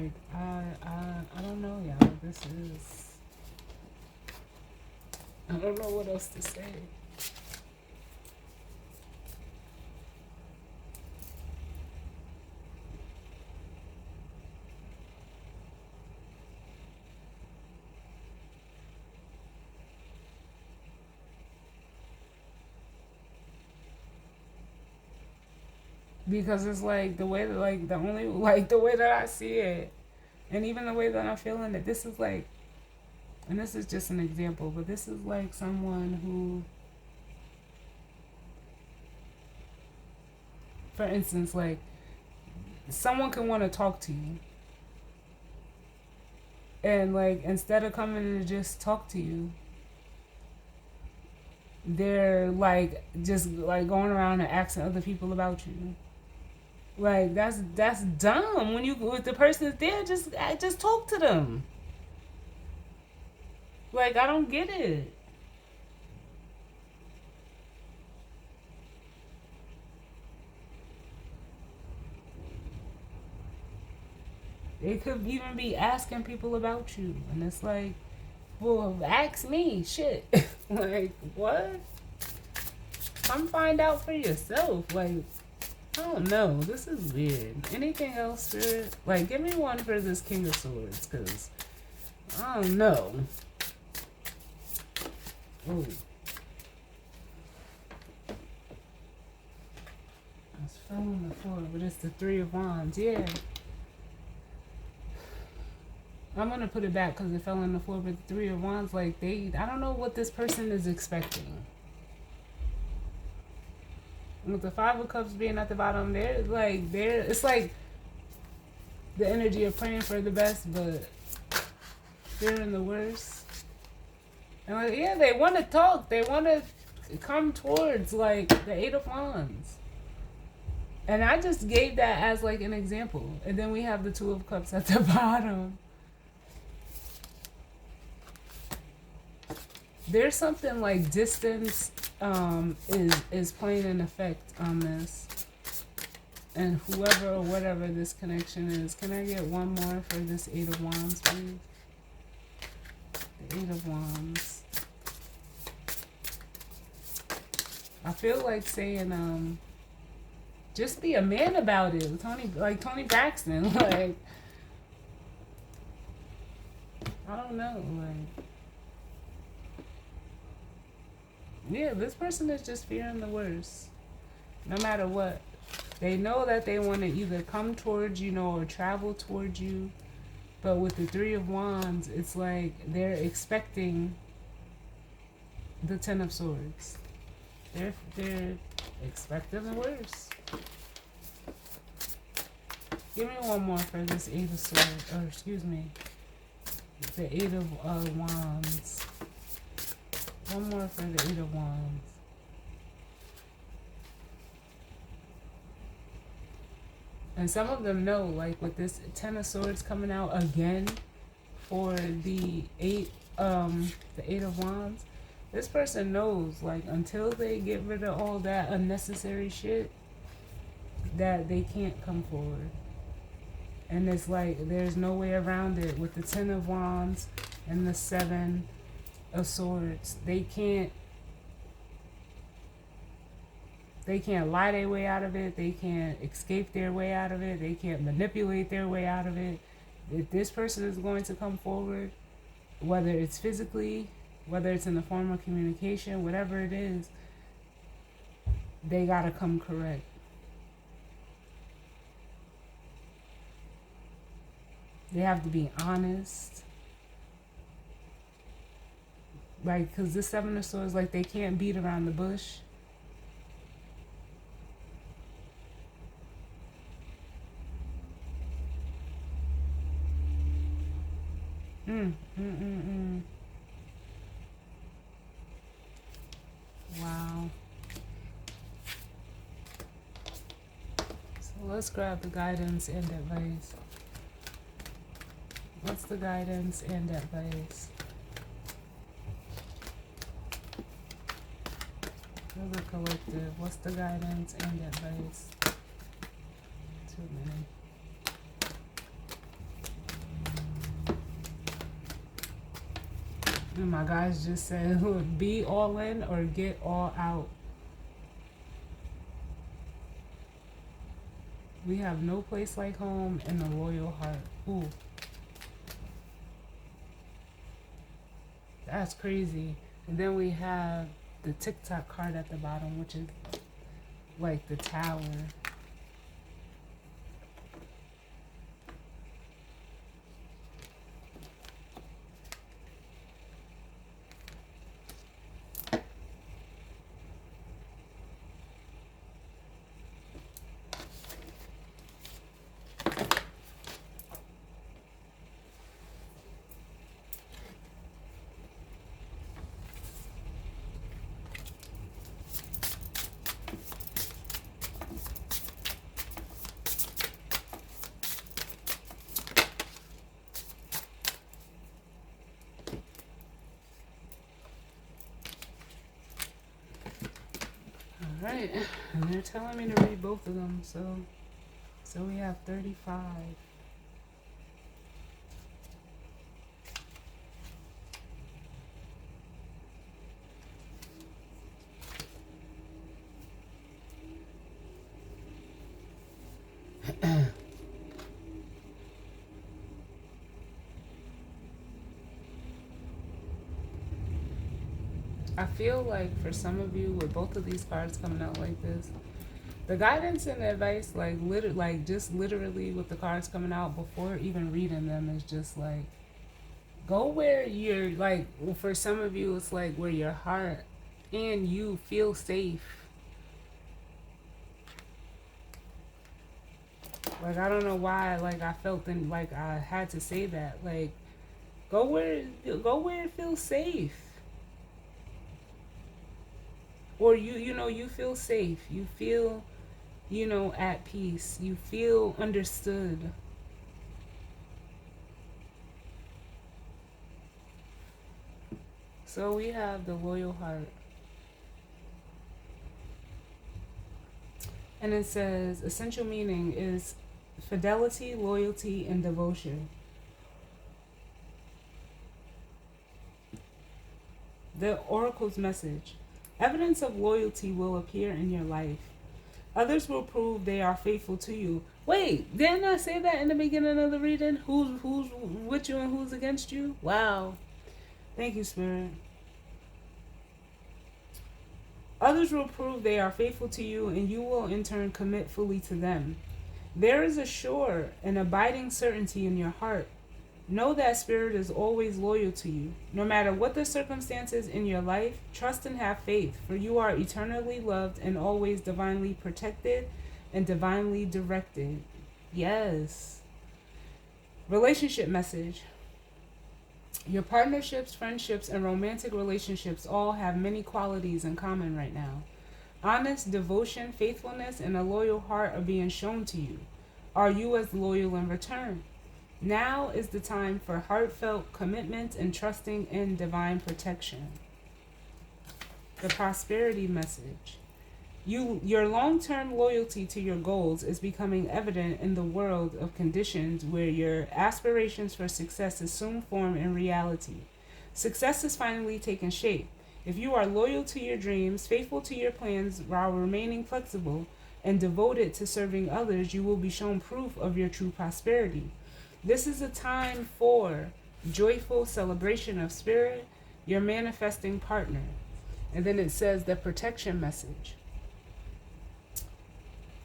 like I don't know, y'all. This is, I don't know what else to say. Because it's like the way that, like, the only, like, the way that I see it, and even the way that I'm feeling it, this is like, and this is just an example, but this is like someone who, for instance, like, someone can want to talk to you, and like, instead of coming to just talk to you, they're like just like going around and asking other people about you. Like, that's dumb. When you, if the person's there, just talk to them. Like, I don't get it. They could even be asking people about you, and it's like, well, ask me, shit. Like, what? Come find out for yourself. Like, I don't know. This is weird. Anything else, Spirit? Like, give me one for this King of Swords, because I don't know. Ooh. I was feeling the floor, but it's the Three of Wands. Yeah. I'm going to put it back because it fell on the floor, but the Three of Wands, like, I don't know what this person is expecting. With the Five of Cups being at the bottom, it's like the energy of praying for the best, but fearing the worst. And like, yeah, they want to talk. They want to come towards, like, the Eight of Wands. And I just gave that as, like, an example. And then we have the Two of Cups at the bottom. There's something like distance is playing an effect on this. And whoever or whatever this connection is. Can I get one more for this Eight of Wands, please? The Eight of Wands. I feel like saying, just be a man about it. Tony Braxton. Like, I don't know. Like, yeah, this person is just fearing the worst. No matter what. They know that they want to either come towards you, or travel towards you. But with the Three of Wands, it's like they're expecting the Ten of Swords. They're expecting the worst. Give me one more for this Eight of Swords. Or, excuse me. The Eight of Wands. One more for the Eight of Wands. And some of them know, like, with this Ten of Swords coming out again for the Eight of Wands, this person knows, like, until they get rid of all that unnecessary shit, that they can't come forward. And it's like, there's no way around it. With the Ten of Wands and the Seven of Swords, they can't lie their way out of it. They can't escape their way out of it. They can't manipulate their way out of it. If this person is going to come forward, whether it's physically, whether it's in the form of communication, whatever it is, they gotta come correct. They have to be honest. Like, because this Seven of Swords, like, they can't beat around the bush. Wow. So let's grab the guidance and advice. What's the guidance and advice? For the collective, what's the guidance and advice? Too many. And my guys just said, look, be all in or get all out. We have no place like home and a loyal heart. Ooh, that's crazy. And then we have the TikTok card at the bottom, which is like the tower. All right, and they're telling me to read both of them, so we have 35. I feel like for some of you, with both of these cards coming out like this, the guidance and the advice, like just literally with the cards coming out before even reading them, is just like, go where you're like, well, for some of you, it's like where your heart and you feel safe. Like, I don't know why, like, I felt like I had to say that. Like, go where it feels safe. Or you feel safe. You feel, at peace. You feel understood. So we have the loyal heart. And it says, essential meaning is fidelity, loyalty, and devotion. The oracle's message. Evidence of loyalty will appear in your life. Others will prove they are faithful to you. Wait, didn't I say that in the beginning of the reading? Who's with you and who's against you? Wow. Thank you, Spirit. Others will prove they are faithful to you, and you will in turn commit fully to them. There is a sure and abiding certainty in your heart. Know that Spirit is always loyal to you. No matter what the circumstances in your life, trust and have faith, for you are eternally loved and always divinely protected and divinely directed. Yes. Relationship message. Your partnerships, friendships, and romantic relationships all have many qualities in common right now. Honest devotion, faithfulness, and a loyal heart are being shown to you. Are you as loyal in return? Now is the time for heartfelt commitment and trusting in divine protection. The prosperity message. Your long-term loyalty to your goals is becoming evident in the world of conditions where your aspirations for success assume form in reality. Success is finally taking shape. If you are loyal to your dreams, faithful to your plans while remaining flexible, and devoted to serving others, you will be shown proof of your true prosperity. This is a time for joyful celebration of Spirit, your manifesting partner. And then it says the protection message.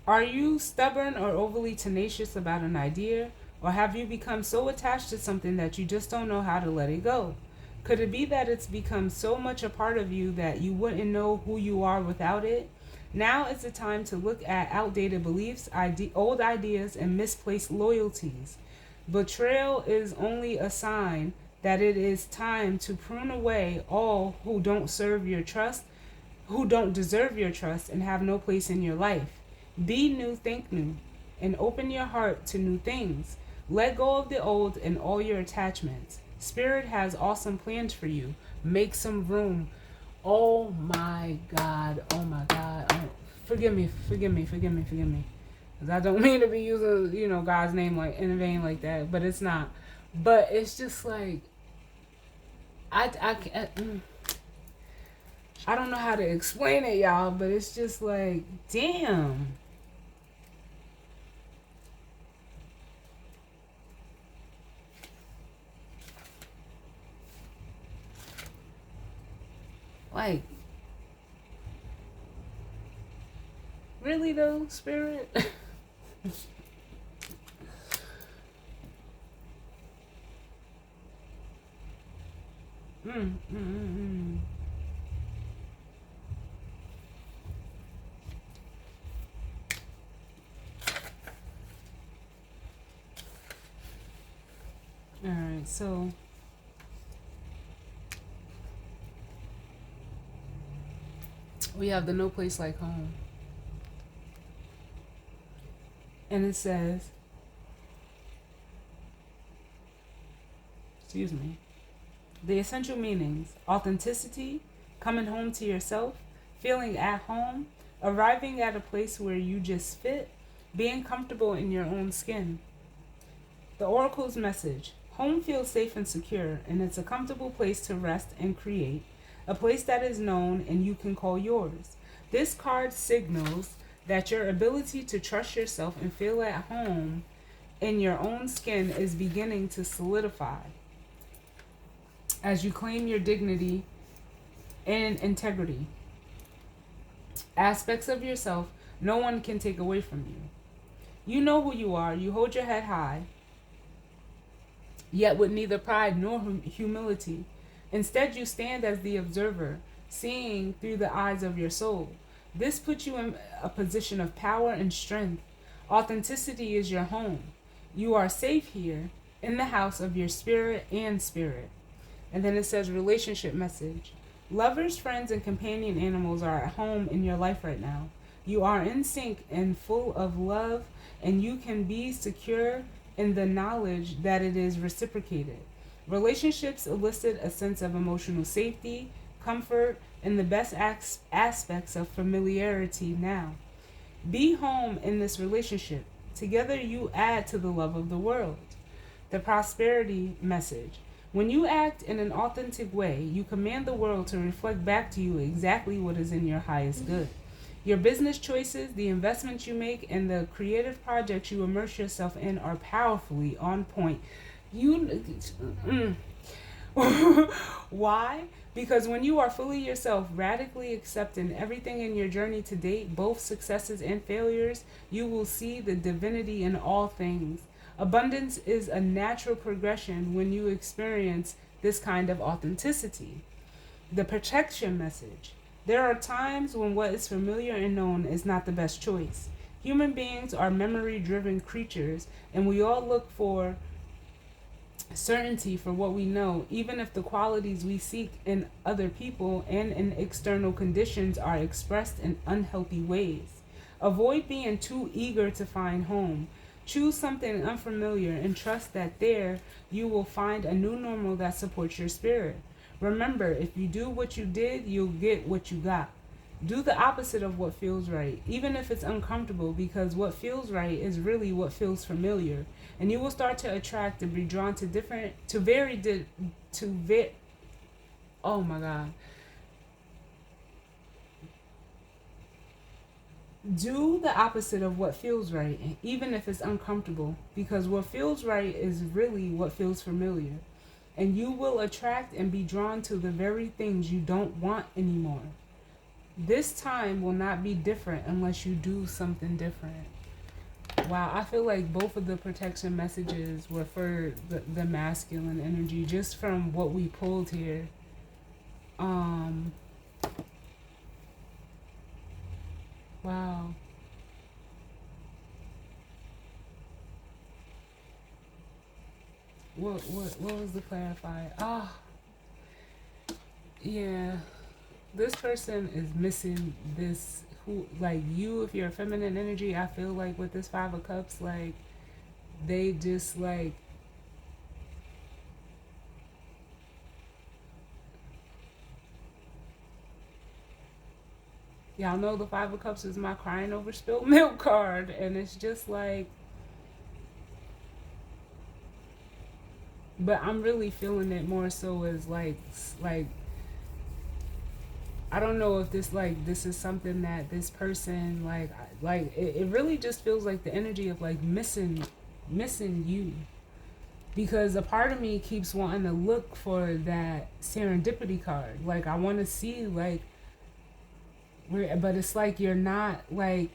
Are you stubborn or overly tenacious about an idea? Or have you become so attached to something that you just don't know how to let it go? Could it be that it's become so much a part of you that you wouldn't know who you are without it? Now is the time to look at outdated beliefs, old ideas, and misplaced loyalties. Betrayal is only a sign that it is time to prune away all who don't serve your trust, who don't deserve your trust, and have no place in your life. Be new, think new, and open your heart to new things. Let go of the old and all your attachments. Spirit has awesome plans for you. Make some room. Oh my God. Oh my God. Oh, forgive me. I don't mean to be using, God's name like in vain like that, but it's not. But it's just like, I don't know how to explain it, y'all, but it's just like, damn. Like, really though, spirit? mm, mm, mm, mm. All right, so we have the no place like home. And it says, excuse me, the essential meanings: authenticity, coming home to yourself, feeling at home, arriving at a place where you just fit, being comfortable in your own skin. The oracle's message: home feels safe and secure, and it's a comfortable place to rest and create, a place that is known and you can call yours. This card signals that your ability to trust yourself and feel at home in your own skin is beginning to solidify as you claim your dignity and integrity. Aspects of yourself no one can take away from you. You know who you are, you hold your head high, yet with neither pride nor humility. Instead, you stand as the observer, seeing through the eyes of your soul. This puts you in a position of power and strength. Authenticity is your home. You are safe here in the house of your spirit and spirit. And then it says relationship message. Lovers, friends, and companion animals are at home in your life right now. You are in sync and full of love, and you can be secure in the knowledge that it is reciprocated. Relationships elicit a sense of emotional safety, comfort, and the best aspects of familiarity now. Be home in this relationship. Together you add to the love of the world. The prosperity message. When you act in an authentic way, you command the world to reflect back to you exactly what is in your highest good. Your business choices, the investments you make, and the creative projects you immerse yourself in are powerfully on point. Why? Because when you are fully yourself, radically accepting everything in your journey to date, both successes and failures, you will see the divinity in all things. Abundance is a natural progression when you experience this kind of authenticity. The protection message. There are times when what is familiar and known is not the best choice. Human beings are memory driven creatures, and we all look for certainty for what we know, even if the qualities we seek in other people and in external conditions are expressed in unhealthy ways. Avoid being too eager to find home. Choose something unfamiliar and trust that there you will find a new normal that supports your spirit. Remember, if you do what you did, you'll get what you got. Do the opposite of what feels right, even if it's uncomfortable, because what feels right is really what feels familiar. And you will start to attract and be drawn to different, oh my God. Do the opposite of what feels right, even if it's uncomfortable, because what feels right is really what feels familiar. And you will attract and be drawn to the very things you don't want anymore. This time will not be different unless you do something different. Wow, I feel like both of the protection messages were for the masculine energy, just from what we pulled here. Um, wow. What was the clarifier? Ah, yeah. This person is missing this, who, like, you, if you're a feminine energy, I feel like with this 5 of Cups, like, they just, like, y'all know the 5 of Cups is my crying over spilled milk card, and it's just like, But I'm really feeling it more so as like I don't know if this is something that this person it really just feels like the energy of like missing you, because a part of me keeps wanting to look for that serendipity card. Like I want to see like where, but it's like you're not, like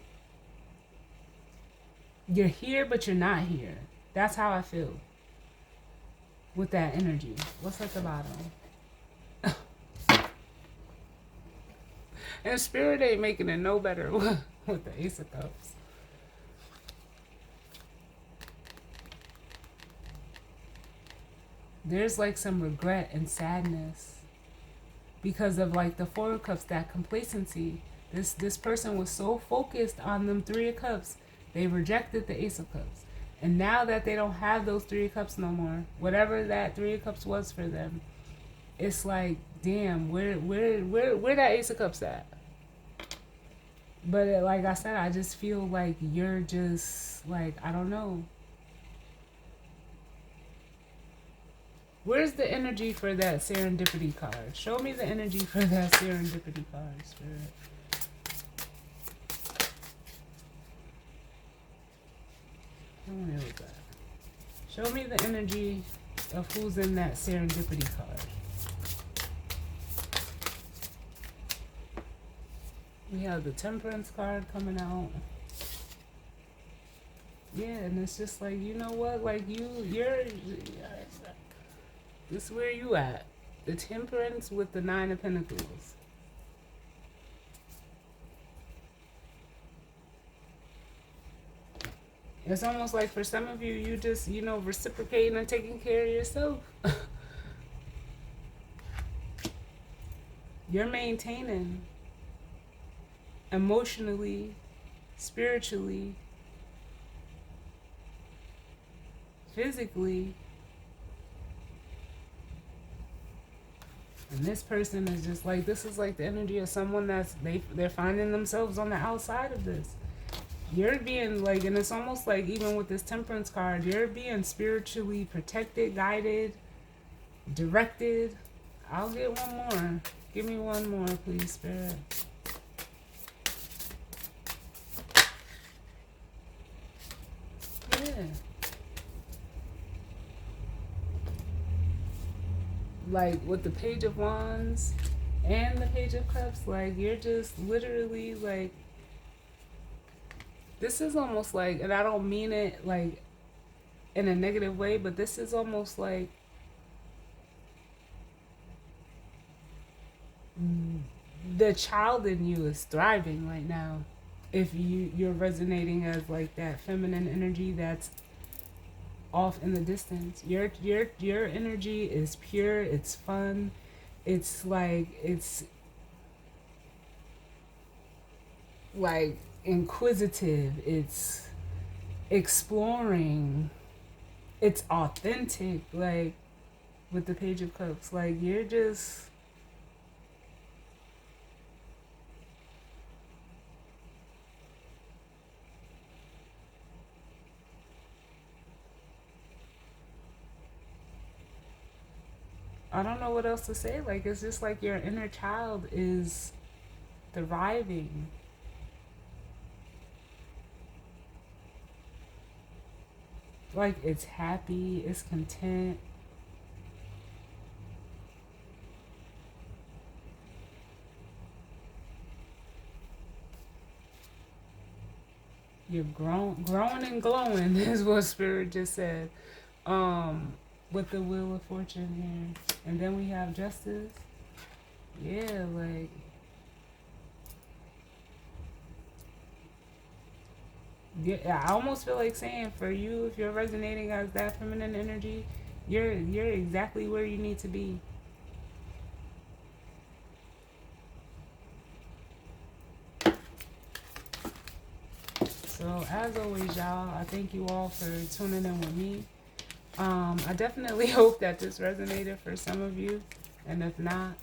you're here but you're not here. That's how I feel with that energy. What's at the bottom? And spirit ain't making it no better with the Ace of Cups. There's like some regret and sadness because of like the Four of Cups, that complacency. This person was so focused on them Three of Cups, they rejected the Ace of Cups. And now that they don't have those Three of Cups no more, whatever that Three of Cups was for them, it's like, damn, where that Ace of Cups at? But like I said, I just feel like you're just like, I don't know. Where's the energy for that serendipity card? Show me the energy for that serendipity card, Spirit. Where was that? Show me the energy of who's in that serendipity card. We have the Temperance card coming out. Yeah, and it's just like, you know what? Like you're this is where you at. The Temperance with the Nine of Pentacles. It's almost like for some of you, you just, reciprocating and taking care of yourself. You're maintaining emotionally, spiritually, physically. And this person is just like, this is like the energy of someone they're finding themselves on the outside of this. You're being like, and it's almost like even with this Temperance card, you're being spiritually protected, guided, directed. I'll get one more. Give me one more, please, Spirit. Yeah. Like with the Page of Wands and the Page of Cups, like you're just literally like, this is almost like, and I don't mean it like in a negative way, but this is almost like the child in you is thriving right now. If you're resonating as like that feminine energy that's off in the distance, your energy is pure, it's fun, it's like inquisitive, it's exploring, it's authentic. Like with the Page of Cups, like you're just, I don't know what else to say. Like it's just like your inner child is thriving. Like it's happy, it's content. You're growing and glowing is what Spirit just said. With the Wheel of Fortune here. And then we have Justice. Yeah, like yeah, I almost feel like saying for you, if you're resonating as that feminine energy, you're exactly where you need to be. So as always, y'all, I thank you all for tuning in with me. I definitely hope that this resonated for some of you, and if not,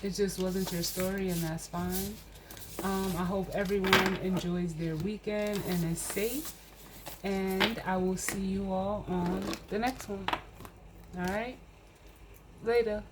it just wasn't your story, and that's fine. I hope everyone enjoys their weekend and is safe. And I will see you all on the next one. All right? Later.